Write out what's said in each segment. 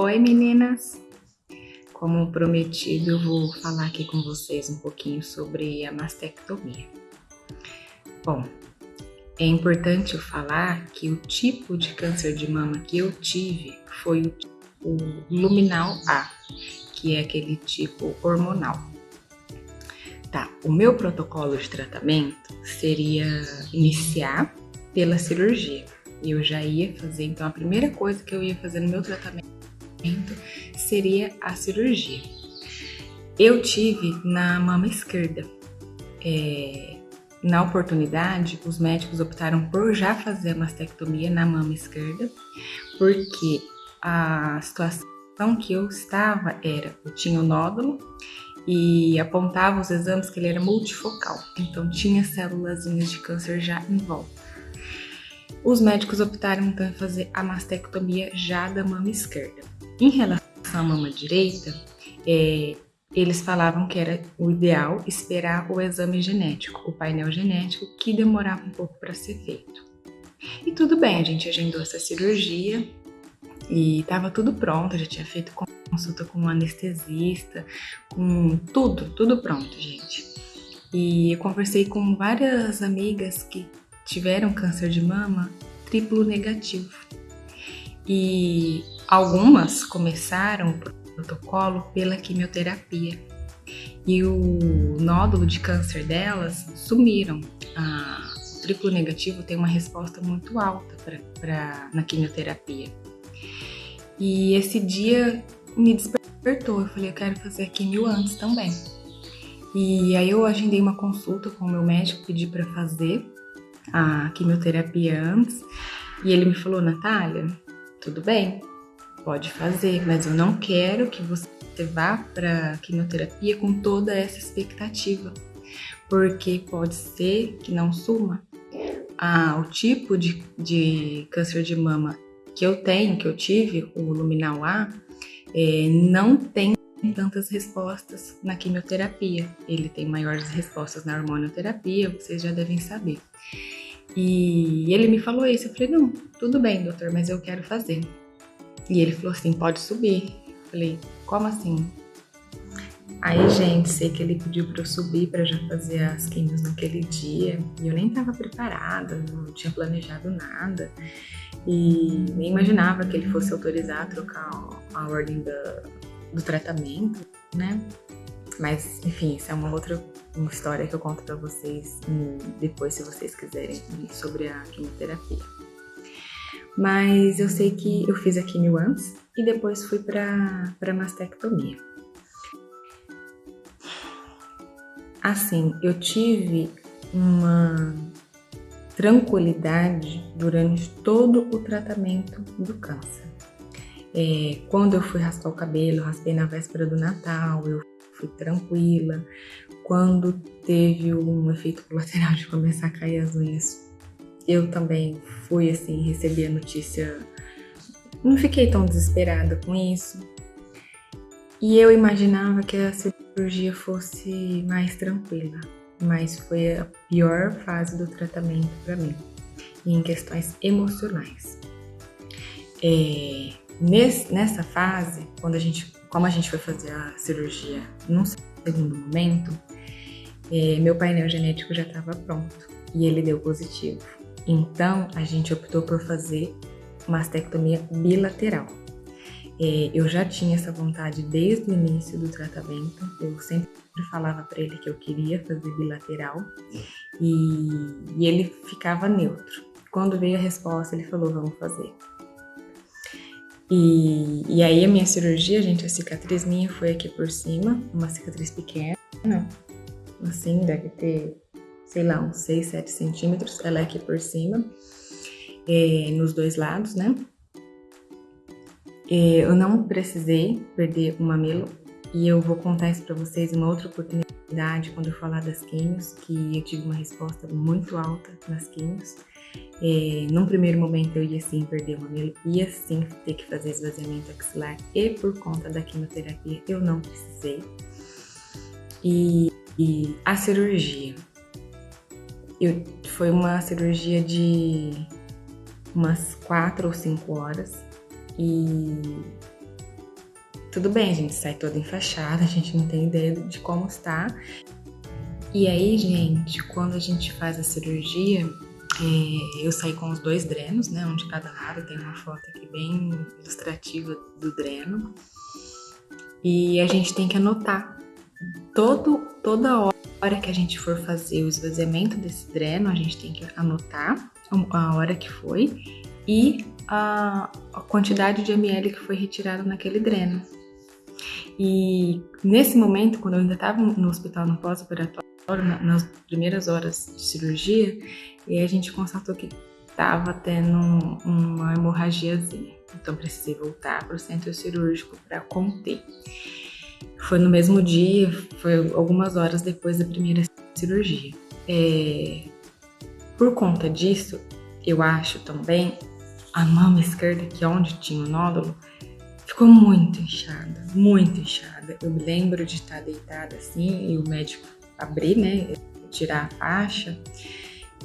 Oi meninas! Como prometido, eu vou falar aqui com vocês um pouquinho sobre a mastectomia. Bom, é importante eu falar que o tipo de câncer de mama que eu tive foi o luminal A, que é aquele tipo hormonal. Tá, o meu protocolo de tratamento seria iniciar pela cirurgia. Eu já ia fazer, então a primeira coisa que eu ia fazer no meu tratamento seria a cirurgia. Eu tive na mama esquerda. Na oportunidade, os médicos optaram por já fazer a mastectomia na mama esquerda, porque a situação que eu estava eu tinha um nódulo e apontava os exames que ele era multifocal, então tinha célulazinhas de câncer já em volta. Os médicos optaram então em fazer a mastectomia já da mama esquerda. Em relação à mama direita, eles falavam que era o ideal esperar o exame genético, o painel genético, que demorava um pouco para ser feito. E tudo bem, a gente agendou essa cirurgia e estava tudo pronto, já tinha feito consulta com um anestesista, com tudo pronto, gente. E eu conversei com várias amigas que tiveram câncer de mama triplo negativo. E algumas começaram o protocolo pela quimioterapia. E o nódulo de câncer delas sumiram. O triplo negativo tem uma resposta muito alta na quimioterapia. E esse dia me despertou. Eu falei, eu quero fazer a quimio antes também. E aí eu agendei uma consulta com o meu médico, pedi para fazer a quimioterapia antes. E ele me falou, Natália, tudo bem, pode fazer, mas eu não quero que você vá para quimioterapia com toda essa expectativa, porque pode ser que não suma. O tipo de câncer de mama que eu tive, o luminal A, não tem tantas respostas na quimioterapia. Ele tem maiores respostas na hormonioterapia, vocês já devem saber. E ele me falou isso, eu falei, não, tudo bem, doutor, mas eu quero fazer. E ele falou assim, pode subir. Eu falei, como assim? Aí, gente, sei que ele pediu para eu subir para já fazer as quimios naquele dia. E eu nem estava preparada, não tinha planejado nada. E nem imaginava que ele fosse autorizar a trocar a ordem do tratamento, né? Mas, enfim, isso é uma história que eu conto para vocês depois, se vocês quiserem, sobre a quimioterapia. Mas eu sei que eu fiz a quimio antes e depois fui para mastectomia. Assim, eu tive uma tranquilidade durante todo o tratamento do câncer. Quando eu fui raspar o cabelo, raspei na véspera do Natal, eu fui tranquila. Quando teve um efeito colateral de começar a cair as unhas, eu também fui assim, recebi a notícia, não fiquei tão desesperada com isso. E eu imaginava que a cirurgia fosse mais tranquila, mas foi a pior fase do tratamento para mim, em questões emocionais. Nessa fase, como a gente foi fazer a cirurgia num segundo momento, meu painel genético já estava pronto e ele deu positivo. Então, a gente optou por fazer mastectomia bilateral. Eu já tinha essa vontade desde o início do tratamento. Eu sempre falava para ele que eu queria fazer bilateral e ele ficava neutro. Quando veio a resposta, ele falou, vamos fazer. E aí a minha cirurgia, gente, a cicatriz minha foi aqui por cima, uma cicatriz pequena, assim, deve ter, sei lá, uns 6, 7 centímetros, ela é aqui por cima, nos dois lados, né? Eu não precisei perder o mamilo e eu vou contar isso pra vocês em uma outra oportunidade, quando eu falar das quimios, que eu tive uma resposta muito alta nas quimios. Num primeiro momento eu ia sim perder o mamilo, ia sim ter que fazer esvaziamento axilar e por conta da quimioterapia eu não precisei. E a cirurgia, foi uma cirurgia de umas 4 ou 5 horas e tudo bem, a gente sai toda enfaixada, a gente não tem ideia de como está. E aí, gente, quando a gente faz a cirurgia, eu saí com os 2 drenos, né? Um de cada lado, tem uma foto aqui bem ilustrativa do dreno. E a gente tem que anotar toda hora que a gente for fazer o esvaziamento desse dreno, a gente tem que anotar a hora que foi e a quantidade de ml que foi retirado naquele dreno. E nesse momento, quando eu ainda estava no hospital no pós-operatório, nas primeiras horas de cirurgia, e a gente constatou que estava tendo uma hemorragiazinha. Então precisei voltar para o centro cirúrgico para conter. Foi no mesmo dia, foi algumas horas depois da primeira cirurgia. Por conta disso, eu acho também a mama esquerda, que é onde tinha o nódulo, ficou muito inchada, muito inchada. Eu me lembro de estar deitada assim e o médico abrir, né, tirar a faixa,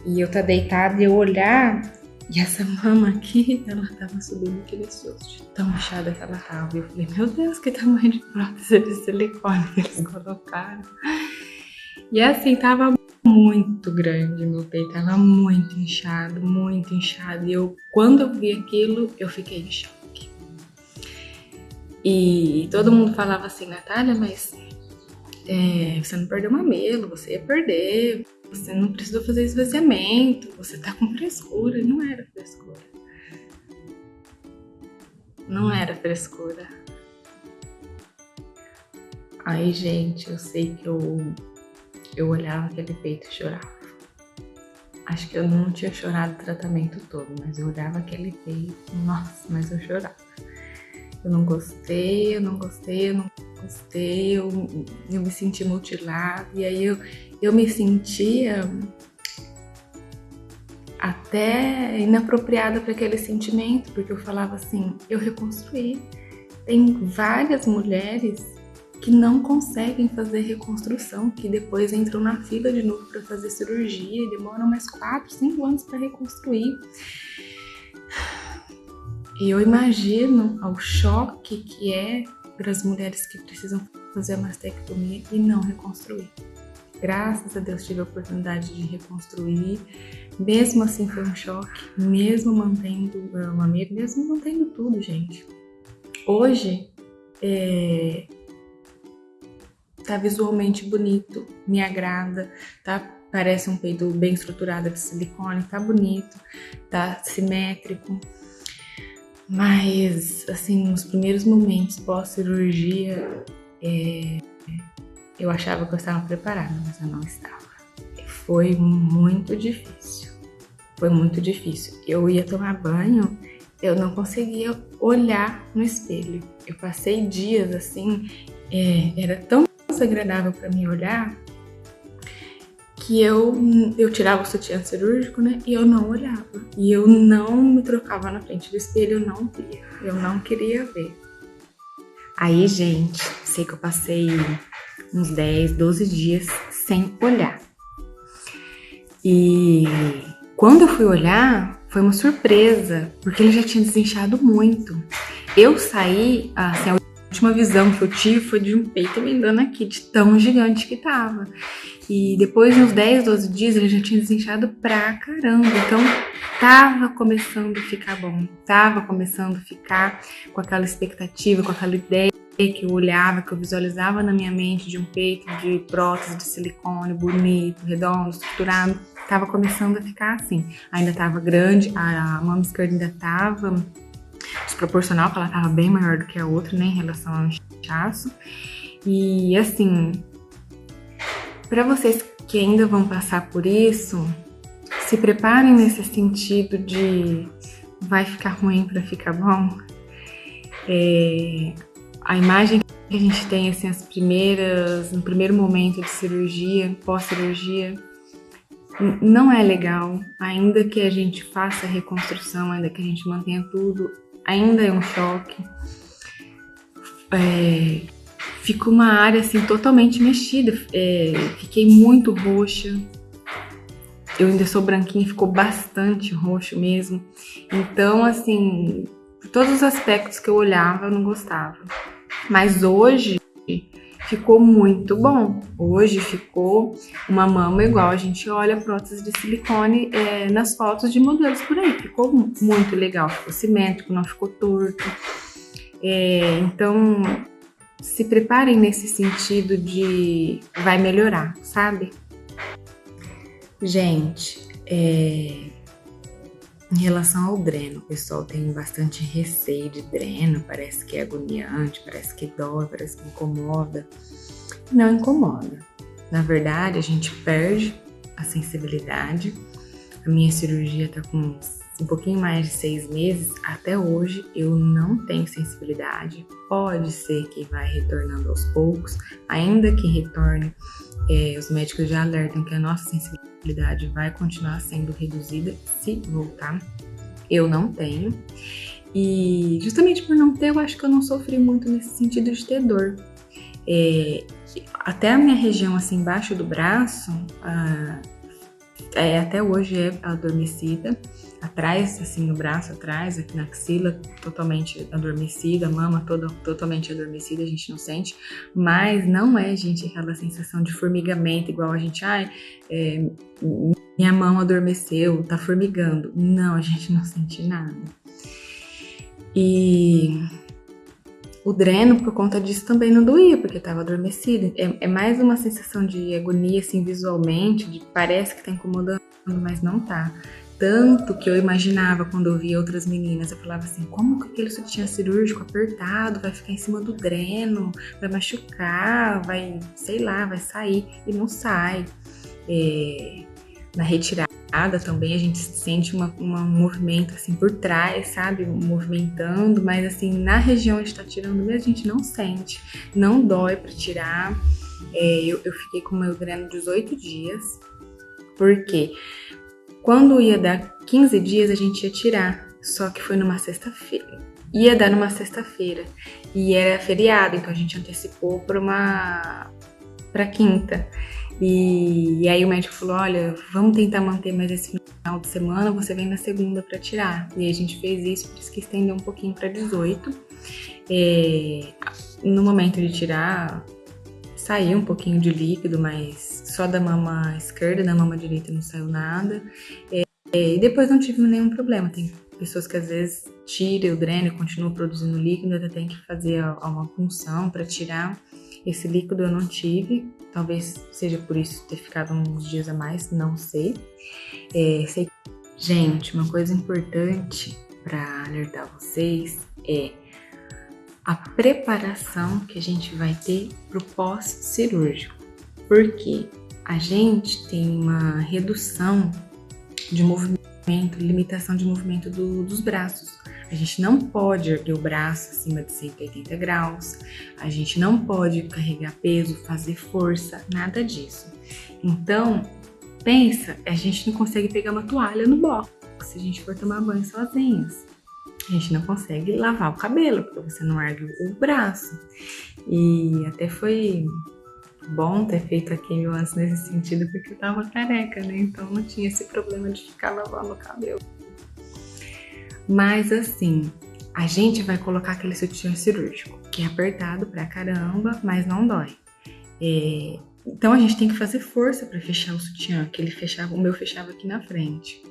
e eu estar deitada e eu olhar, e essa mama aqui, ela tava subindo aquele osso, de tão inchada que ela tava. E eu falei, meu Deus, que tamanho de prótese de silicone que eles colocaram. E assim, tava muito grande, meu peito tava muito inchado, muito inchado. E quando eu vi aquilo, eu fiquei em choque. E todo mundo falava assim, Natália, mas você não perdeu mamilo, você ia perder, você não precisou fazer esvaziamento, você tá com frescura. E não era frescura. Não era frescura. Aí, gente, eu sei que eu olhava aquele peito e chorava. Acho que eu não tinha chorado o tratamento todo, mas eu olhava aquele peito, nossa, mas eu chorava. Eu não gostei, eu me senti mutilada, e aí eu me sentia até inapropriada para aquele sentimento, porque eu falava assim, eu reconstruí. Tem várias mulheres que não conseguem fazer reconstrução, que depois entram na fila de novo para fazer cirurgia e demoram mais 4, 5 anos para reconstruir. E eu imagino o choque que é para as mulheres que precisam fazer a mastectomia e não reconstruir. Graças a Deus tive a oportunidade de reconstruir. Mesmo assim foi um choque, mesmo mantendo o mamilo, mesmo mantendo tudo, gente. Hoje tá visualmente bonito, me agrada, tá? Parece um peito bem estruturado de silicone, tá bonito, tá simétrico. Mas, assim, nos primeiros momentos pós-cirurgia, eu achava que eu estava preparada, mas eu não estava. Foi muito difícil. Foi muito difícil. Eu ia tomar banho, eu não conseguia olhar no espelho. Eu passei dias assim, era tão desagradável para mim olhar que eu tirava o sutiã cirúrgico, né, e eu não olhava. E eu não me trocava na frente do espelho, eu não via. Eu não queria ver. Aí, gente, sei que eu passei uns 10, 12 dias sem olhar. E quando eu fui olhar, foi uma surpresa, porque ele já tinha desinchado muito. Eu saí, assim, a última visão que eu tive foi de um peito me dando aqui, de tão gigante que tava. E depois de uns 10, 12 dias, ele já tinha desinchado pra caramba. Então, tava começando a ficar bom. Tava começando a ficar com aquela expectativa, com aquela ideia que eu olhava, que eu visualizava na minha mente de um peito de prótese de silicone, bonito, redondo, estruturado. Tava começando a ficar assim. Ainda tava grande, a mama esquerda ainda tava desproporcional, porque ela tava bem maior do que a outra, né, em relação ao inchaço. E assim, para vocês que ainda vão passar por isso, se preparem nesse sentido de vai ficar ruim para ficar bom. A imagem que a gente tem, assim, no primeiro momento de cirurgia, pós-cirurgia, não é legal. Ainda que a gente faça a reconstrução, ainda que a gente mantenha tudo, ainda é um choque. Fica uma área, assim, totalmente mexida. Fiquei muito roxa. Eu ainda sou branquinha, ficou bastante roxo mesmo. Então, assim, todos os aspectos que eu olhava, eu não gostava. Mas hoje ficou muito bom. Hoje ficou uma mama igual a gente olha prótese de silicone nas fotos de modelos por aí. Ficou muito legal, ficou simétrico, não ficou torto. Então, se preparem nesse sentido de vai melhorar, sabe? Gente, em relação ao dreno, o pessoal tem bastante receio de dreno, parece que é agoniante, parece que dói, parece que incomoda. Não incomoda. Na verdade, a gente perde a sensibilidade. A minha cirurgia tá com um pouquinho mais de 6 meses. Até hoje eu não tenho sensibilidade. Pode ser que vai retornando aos poucos. Ainda que retorne, os médicos já alertam que a nossa sensibilidade vai continuar sendo reduzida se voltar. Eu não tenho. E justamente por não ter, eu acho que eu não sofri muito nesse sentido de ter dor. Até a minha região assim embaixo do braço, até hoje é adormecida. Atrás, assim, no braço atrás, aqui na axila, totalmente adormecida, a mama toda totalmente adormecida, a gente não sente. Mas não é, gente, aquela sensação de formigamento, igual a gente, minha mão adormeceu, tá formigando. Não, a gente não sente nada. E o dreno, por conta disso, também não doía, porque estava adormecida. É mais uma sensação de agonia, assim, visualmente, parece que tá incomodando, mas não tá. Tanto que eu imaginava quando eu via outras meninas, eu falava assim, como que aquele sutiã cirúrgico apertado vai ficar em cima do dreno, vai machucar, vai, sei lá, vai sair, e não sai. Na retirada também a gente sente um movimento assim por trás, sabe? Movimentando, mas assim, na região onde está tirando mesmo, a gente não sente, não dói para tirar. Eu fiquei com o meu dreno 18 dias, porque quando ia dar 15 dias a gente ia tirar, só que foi numa sexta-feira. Ia dar numa sexta-feira e era feriado, então a gente antecipou para quinta. E aí o médico falou, olha, vamos tentar manter mais esse final de semana, você vem na segunda para tirar. E a gente fez isso, por isso que estendeu um pouquinho para 18. No momento de tirar, saiu um pouquinho de líquido, mas só da mama esquerda, da mama direita não saiu nada. E depois não tive nenhum problema. Tem pessoas que às vezes tiram o dreno e continuam produzindo líquido, até tem que fazer uma punção para tirar. Esse líquido eu não tive, talvez seja por isso ter ficado uns dias a mais, não sei. Gente, uma coisa importante para alertar vocês é a preparação que a gente vai ter para o pós-cirúrgico. Porque a gente tem uma redução de movimento, limitação de movimento dos braços. A gente não pode erguer o braço acima de 180 graus, a gente não pode carregar peso, fazer força, nada disso. Então, pensa, a gente não consegue pegar uma toalha no box se a gente for tomar banho sozinhas. A gente não consegue lavar o cabelo, porque você não ergue o braço. E até foi bom ter feito aquilo antes nesse sentido, porque eu tava careca, né? Então não tinha esse problema de ficar lavando o cabelo. Mas assim, a gente vai colocar aquele sutiã cirúrgico, que é apertado pra caramba, mas não dói. Então a gente tem que fazer força para fechar o sutiã, que o meu fechava aqui na frente.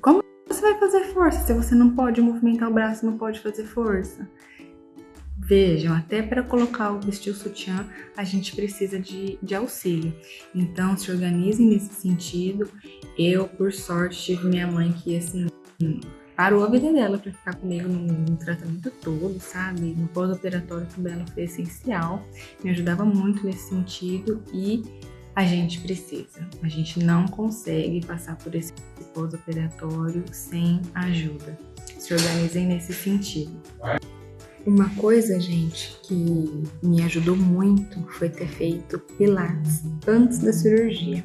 Como você vai fazer força se você não pode movimentar o braço, não pode fazer força? Vejam, até para vestir o sutiã, a gente precisa de auxílio. Então se organizem nesse sentido. Eu, por sorte, tive minha mãe que assim parou a vida dela para ficar comigo no tratamento todo, sabe? No pós-operatório também ela foi essencial, me ajudava muito nesse sentido e a gente precisa. A gente não consegue passar por esse pós-operatório sem ajuda. Se organizem nesse sentido. Uma coisa, gente, que me ajudou muito foi ter feito pilates antes da cirurgia.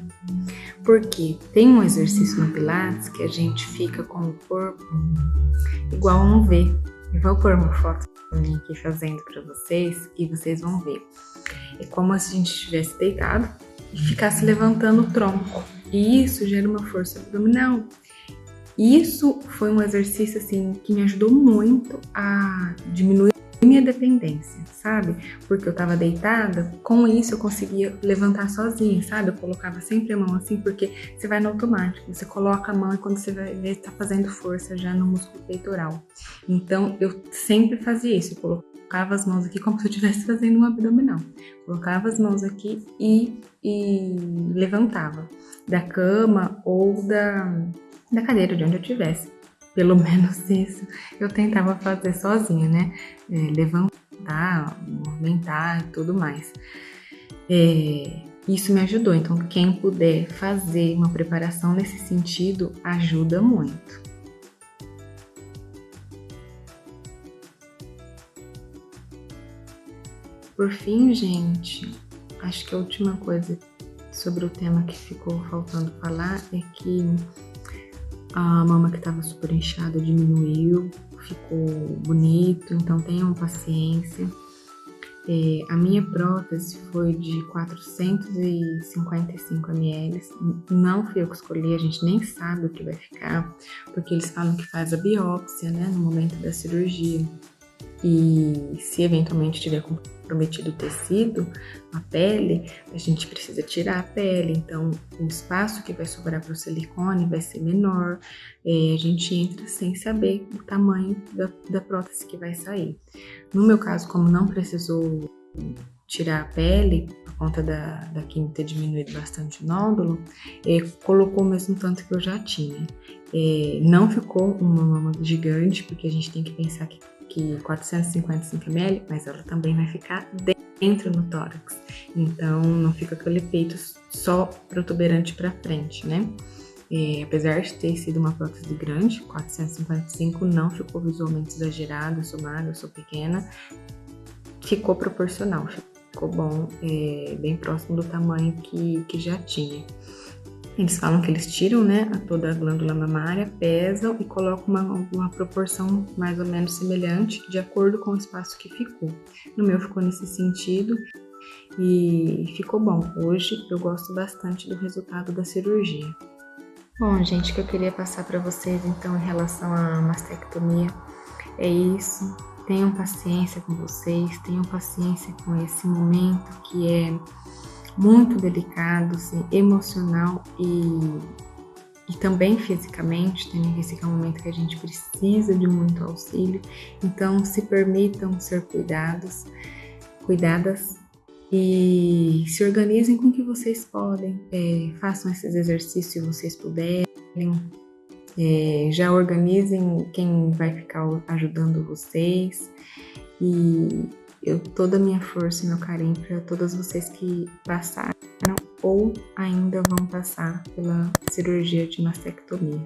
Porque tem um exercício no pilates que a gente fica com o corpo igual a um V. Eu vou pôr uma foto minha aqui fazendo para vocês e vocês vão ver. É como se a gente estivesse deitado e ficasse levantando o tronco. E isso gera uma força abdominal. Isso foi um exercício assim que me ajudou muito a diminuir minha dependência, sabe? Porque eu tava deitada, com isso eu conseguia levantar sozinha, sabe? Eu colocava sempre a mão assim, porque você vai no automático, você coloca a mão e quando você vai ver, tá fazendo força já no músculo peitoral. Então, eu sempre fazia isso, eu colocava as mãos aqui como se eu estivesse fazendo um abdominal. Colocava as mãos aqui e levantava da cama ou da cadeira de onde eu estivesse. Pelo menos isso eu tentava fazer sozinha, né? Levantar, movimentar e tudo mais. Isso me ajudou. Então, quem puder fazer uma preparação nesse sentido, ajuda muito. Por fim, gente, acho que a última coisa sobre o tema que ficou faltando falar é que a mama que estava super inchada diminuiu, ficou bonito, então tenham paciência. A minha prótese foi de 455 ml, não fui eu que escolhi, a gente nem sabe o que vai ficar, porque eles falam que faz a biópsia, né, no momento da cirurgia. E se eventualmente tiver comprometido o tecido, a pele, a gente precisa tirar a pele, então o espaço que vai sobrar para o silicone vai ser menor, a gente entra sem saber o tamanho da prótese que vai sair. No meu caso, como não precisou tirar a pele, por conta da química ter diminuído bastante o nódulo, colocou o mesmo tanto que eu já tinha. Não ficou uma mama gigante, porque a gente tem que pensar que 455 ml, mas ela também vai ficar dentro no tórax. Então, não fica aquele peito só protuberante para frente, né? Apesar de ter sido uma prótese grande, 455 não ficou visualmente exagerado, eu sou magra, eu sou pequena, ficou proporcional, ficou bom, bem próximo do tamanho que já tinha. Eles falam que eles tiram, né, toda a glândula mamária, pesam e colocam uma proporção mais ou menos semelhante de acordo com o espaço que ficou. No meu ficou nesse sentido e ficou bom. Hoje eu gosto bastante do resultado da cirurgia. Bom, gente, o que eu queria passar para vocês então em relação à mastectomia é isso. Tenham paciência com vocês, tenham paciência com esse momento que é muito delicado, assim, emocional e também fisicamente, tendo em vista que é um momento que a gente precisa de muito auxílio. Então, se permitam ser cuidadas e se organizem com o que vocês podem. Façam esses exercícios se vocês puderem. Já organizem quem vai ficar ajudando vocês e toda a minha força e meu carinho para todas vocês que passaram ou ainda vão passar pela cirurgia de mastectomia.